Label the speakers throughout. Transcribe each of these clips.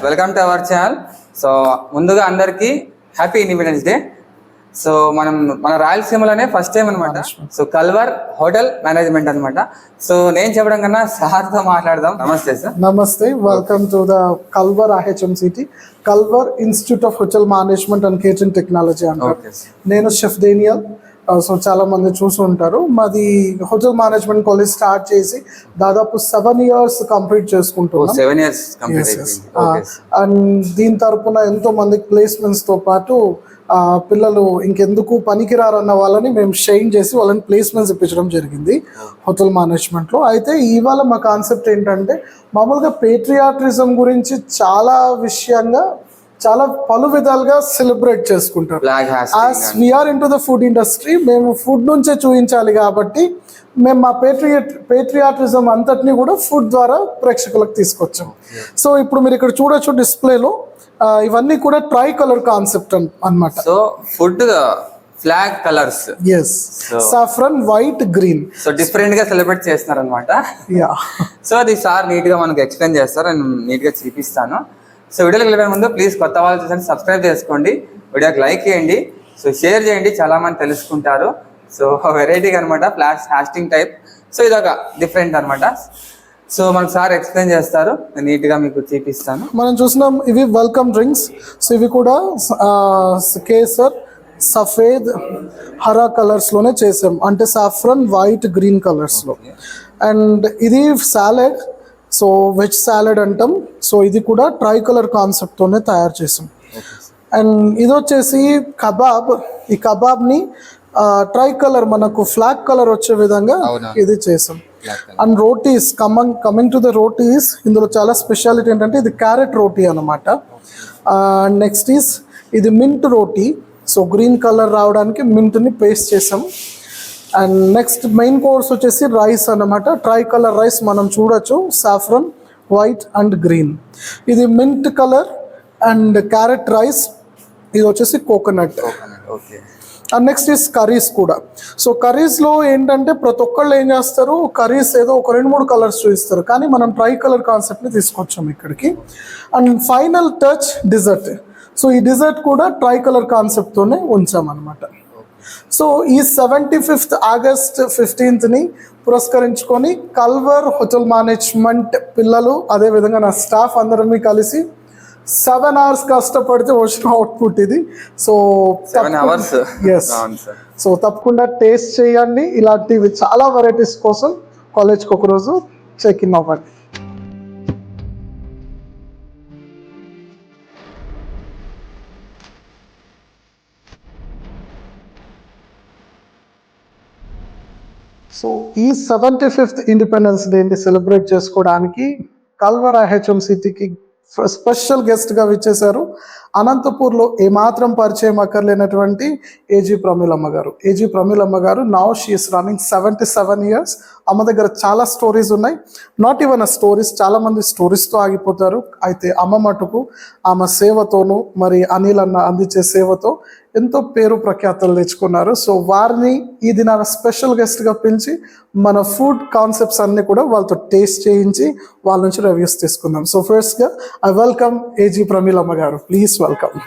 Speaker 1: Welcome to our channel. So ముందుగా అందరికీ happy Independence Day. So మన రాయలసీమలోనే ఫస్ట్ టైం అనమాట. సో కల్వర్ హోటల్ మేనేజ్మెంట్ అనమాట. సో నేను చెప్పడం కన్నా సార్తో మాట్లాడదాం. నమస్తే సార్.
Speaker 2: నమస్తే, welcome to the Kalvar IHMCT, Kalvar institute of hotel management and catering technology అంటారు. నేను షెఫ్ డేనియల్. సో చాలా మంది చూసి ఉంటారు. మాది హోటల్ మేనేజ్మెంట్ కాలేజ్ స్టార్ట్ చేసి దాదాపు 7 years కంప్లీట్ చేసుకుంటున్నాం.
Speaker 1: 7 years
Speaker 2: అండ్ దీని తరపున ఎంతో మందికి ప్లేస్మెంట్స్ తో పాటు పిల్లలు ఇంకెందుకు పనికిరారన్న వాళ్ళని మేము షైన్ చేసి వాళ్ళని ప్లేస్మెంట్స్ ఇప్పించడం జరిగింది హోటల్ మేనేజ్మెంట్లో. అయితే ఇవాళ మా కాన్సెప్ట్ ఏంటంటే, మామూలుగా పేట్రియాటిజం గురించి చాలా పలు విధాలుగా సెలబ్రేట్ చేసుకుంటారు. As we are into the food industry, మేము ఫుడ్ నుంచే చూపించాలి కాబట్టి మేము మా పేట్రియాటిజం అంతటినీ కూడా ఫుడ్ ద్వారా ప్రేక్షకులకు తీసుకొచ్చాం. సో ఇప్పుడు మీరు ఇక్కడ చూడొచ్చు డిస్ప్లేలో, ఇవన్నీ కూడా ట్రై కలర్ కాన్సెప్ట్ అన్నమాట.
Speaker 1: So food flag colours,
Speaker 2: saffron, white, green,
Speaker 1: so different గా సెలబ్రేట్ చేస్తున్నారు అనమాట. సో అది సార్ నీట్ గా మనకు ఎక్స్ప్లెయిన్ చేస్తారు, నేను నీట్ గా చూపిస్తాను. సో వీడియోకి వెళ్ళే ముందు ప్లీజ్ కొత్త వాళ్ళు చూసి సబ్స్క్రైబ్ చేసుకోండి, వీడియోకి లైక్ చేయండి, సో షేర్ చేయండి, చాలా మంది తెలుసుకుంటారు. సో వెరైటీగా అనమాట, ఫ్లాష్ హాస్టింగ్ టైప్. సో ఇదొక డిఫరెంట్ అనమాట. సో మనకు సార్ ఎక్స్ప్లెయిన్ చేస్తారు, నేను నీట్గా మీకు చూపిస్తాను.
Speaker 2: మనం చూసినాం ఇవి వెల్కమ్ డ్రింక్స్. సో ఇవి కూడా కేసర్, సఫేద్, హరా కలర్స్లోనే చేసాం, అంటే సాఫ్రన్, వైట్, గ్రీన్ కలర్స్లో. అండ్ ఇది సాలెడ్, సో వెజ్ సాలెడ్ అంటాం. సో ఇది కూడా ట్రై కలర్ కాన్సెప్ట్తోనే తయారు చేసాం. అండ్ ఇది వచ్చేసి కబాబ్. ఈ కబాబ్ని ట్రై కలర్, మనకు ఫ్లాగ్ కలర్ వచ్చే విధంగా ఇది చేసాం. And rotis, coming to the rotis, ఇందులో చాలా స్పెషాలిటీ ఏంటంటే ఇది క్యారెట్ రోటీ అనమాట. నెక్స్ట్ ఈస్ ఇది మింట్ రోటీ. సో గ్రీన్ కలర్ రావడానికి మింట్ని పేస్ట్ చేసాం. అండ్ నెక్స్ట్ మెయిన్ కోర్స్ వచ్చేసి రైస్ అన్నమాట. ట్రై కలర్ రైస్ మనం చూడొచ్చు, సాఫ్రన్, వైట్ అండ్ గ్రీన్. ఇది mint colour and carrot rice. ఇది వచ్చేసి coconut. And next is curries కూడా. సో కర్రీస్లో ఏంటంటే ప్రతి ఒక్కళ్ళు ఏం చేస్తారు, కర్రీస్ ఏదో ఒక 2-3 కలర్స్ చూపిస్తారు, కానీ మనం ట్రై కలర్ కాన్సెప్ట్ని తీసుకొచ్చాం ఇక్కడికి. And final touch dessert. So ఈ డిజర్ట్ కూడా ట్రై కలర్ కాన్సెప్ట్తోనే ఉంచామన్నమాట. సో ఈ 75th August 15th పురస్కరించుకొని కల్వర్ హోటల్ మేనేజ్మెంట్ పిల్లలు, అదేవిధంగా నా స్టాఫ్ అందరం కలిసి 7 hours కష్టపడితే వచ్చిన అవుట్పుట్ ఇది. So
Speaker 1: 7 hours.
Speaker 2: ఎస్. సో తప్పకుండా టేస్ట్ చేయండి. ఇలాంటివి చాలా వెరైటీస్ కోసం కాలేజ్కి ఒకరోజు చెక్ ఇన్ అవ్వండి. సో ఈ 75th ఇండిపెండెన్స్ డేని సెలబ్రేట్ చేసుకోవడానికి కల్వర్ IHMCTకి స్పెషల్ గెస్ట్గా విచ్చేశారు అనంతపూర్లో ఏమాత్రం పరిచయం అక్కర్లేనటువంటి ఏజీ ప్రమీలమ్మ గారు. ఏజీ ప్రమీలమ్మ గారు now she is running 77 years. అమ్మ దగ్గర చాలా స్టోరీస్ ఉన్నాయి. నాట్ ఈవెన్ స్టోరీస్, చాలామంది స్టోరీస్తో ఆగిపోతారు. అయితే అమ్మ మటుకు ఆమె సేవతోనూ, మరి అనిల్ అన్న అందించే సేవతో ఎంతో పేరు ప్రఖ్యాతలు తెచ్చుకున్నారు. సో వారిని ఈ దినాన స్పెషల్ గెస్ట్గా పిలిచి మన ఫుడ్ కాన్సెప్ట్స్ అన్నీ కూడా వాళ్ళతో టేస్ట్ చేయించి వాళ్ళ నుంచి రివ్యూస్ తీసుకుందాం. సో ఫస్ట్గా ఐ వెల్కమ్ ఏజీ ప్రమీలమ్మ గారు. Please welcome.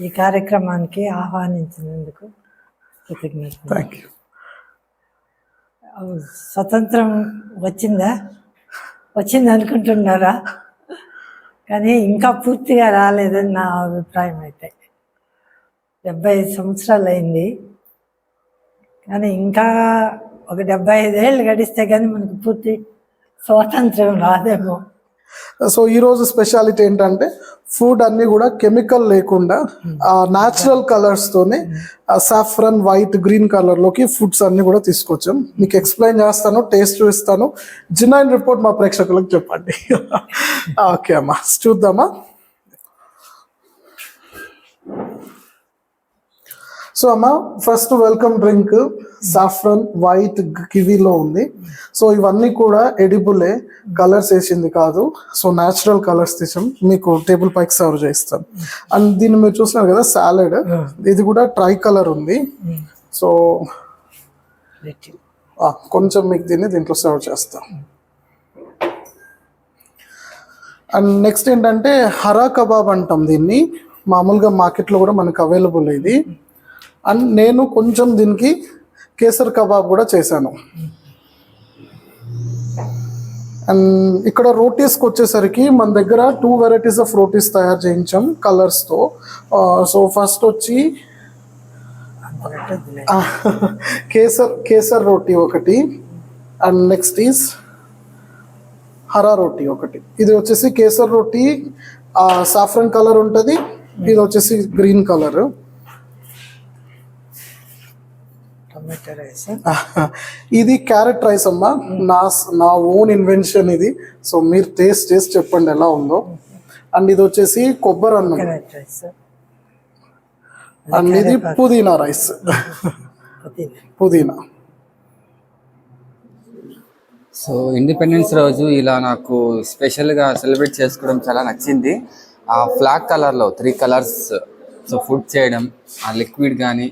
Speaker 3: ఈ కార్యక్రమానికి ఆహ్వానించినందుకు కృతజ్ఞతలు.
Speaker 2: Thank you.
Speaker 3: స్వతంత్రం వచ్చింది అనుకుంటున్నారా, కానీ ఇంకా పూర్తిగా రాలేదని నా అభిప్రాయం. అయితే 75 సంవత్సరాలు అయింది, కానీ ఇంకా ఒక 75 ఏళ్ళు గడిస్తే కానీ మనకు పూర్తి స్వాతంత్రం రాదేమో.
Speaker 2: సో ఈరోజు స్పెషాలిటీ ఏంటంటే ఫుడ్ అన్నీ కూడా కెమికల్ లేకుండా న్యాచురల్ కలర్స్తోనే సాఫ్రన్, వైట్, గ్రీన్ కలర్లోకి ఫుడ్స్ అన్నీ కూడా తీసుకొచ్చాం. మీకు ఎక్స్ప్లెయిన్ చేస్తాను, టేస్ట్ చూపిస్తాను, జినైన్ రిపోర్ట్ మా ప్రేక్షకులకు చెప్పండి. ఓకే అమ్మా, చూద్దామా. సో అమ్మ, first welcome drink saffron, white, కివీలో ఉంది. సో ఇవన్నీ కూడా ఎడిబులే, కలర్స్ వేసింది కాదు. సో న్యాచురల్ కలర్స్ తీసాం, మీకు టేబుల్ పైకి సర్వ్ చేస్తాం. అండ్ దీన్ని మీరు చూస్తున్నారు కదా సాలెడ్, ఇది కూడా ట్రై కలర్ ఉంది. సో కొంచెం మీకు దీన్ని దీంట్లో సర్వ్ చేస్తాం. అండ్ నెక్స్ట్ ఏంటంటే హరా కబాబ్ అంటాం దీన్ని, మామూలుగా మార్కెట్లో కూడా మనకు అవైలబుల్ ఇది. అండ్ నేను కొంచెం దీనికి కేసర్ కబాబ్ కూడా చేశాను. అండ్ ఇక్కడ రోటీస్కి వచ్చేసరికి మన దగ్గర 2 వెరైటీస్ ఆఫ్ రోటీస్ తయారు చేయించాం కలర్స్తో. సో ఫస్ట్ వచ్చి కేసర్ రోటీ ఒకటి, అండ్ నెక్స్ట్ ఈజ్ హరా రోటీ ఒకటి. ఇది వచ్చేసి కేసర్ రోటీ సాఫ్రన్ కలర్ ఉంటుంది, ఇది వచ్చేసి గ్రీన్ కలర్.
Speaker 3: టమాటో రైస్,
Speaker 2: ఇది క్యారెట్ రైస్ అమ్మా, నా ఓన్ ఇన్వెన్షన్ ఇది. సో మీరు టేస్ట్ చేసి చెప్పండి ఎలా ఉందో. అండ్ ఇది వచ్చేసి కొబ్బరి అన్నం,
Speaker 3: క్యారెట్ రైస్,
Speaker 2: అండ్ ఇది పుదీనా రైస్, పుదీనా.
Speaker 1: సో ఇండిపెండెన్స్ రోజు ఇలా నాకు స్పెషల్గా సెలబ్రేట్ చేసుకోవడం చాలా నచ్చింది. ఆ ఫ్లాగ్ కలర్లో 3 కలర్స్, సో ఫుడ్ చేయడం, ఆ లిక్విడ్ కానీ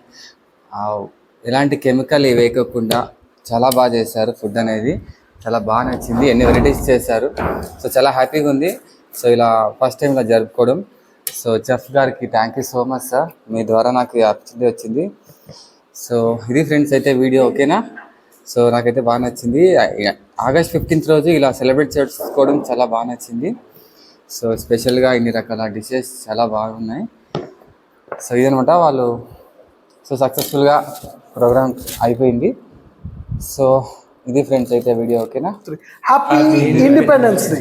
Speaker 1: ఎలాంటి కెమికల్ వేయకుండా చాలా బాగా చేశారు. ఫుడ్ అనేది చాలా బాగా నచ్చింది, ఎన్ని వెరైటీస్ చేశారు. సో చాలా హ్యాపీగా ఉంది. సో ఇలా ఫస్ట్ టైం ఇలా జరుపుకోవడం. సో చెఫ్ గారికి thank you so much sir, మీ ద్వారా నాకు ఈ ఆపర్చునిటీ వచ్చింది. సో ఇది ఫ్రెండ్స్ అయితే వీడియో, ఓకేనా? సో నాకైతే బాగా నచ్చింది. ఆగస్ట్ 15th రోజు ఇలా సెలబ్రేట్ చేసుకోవడం చాలా బాగా నచ్చింది. సో స్పెషల్గా ఇన్ని రకాల డిషెస్ చాలా బాగున్నాయి. సో ఇదనమాట వాళ్ళు. సో సక్సెస్ఫుల్గా ప్రోగ్రామ్ అయిపోయింది. సో ఇది ఫ్రెండ్స్ అయితే వీడియో, ఓకేనా?
Speaker 2: Happy Independence day.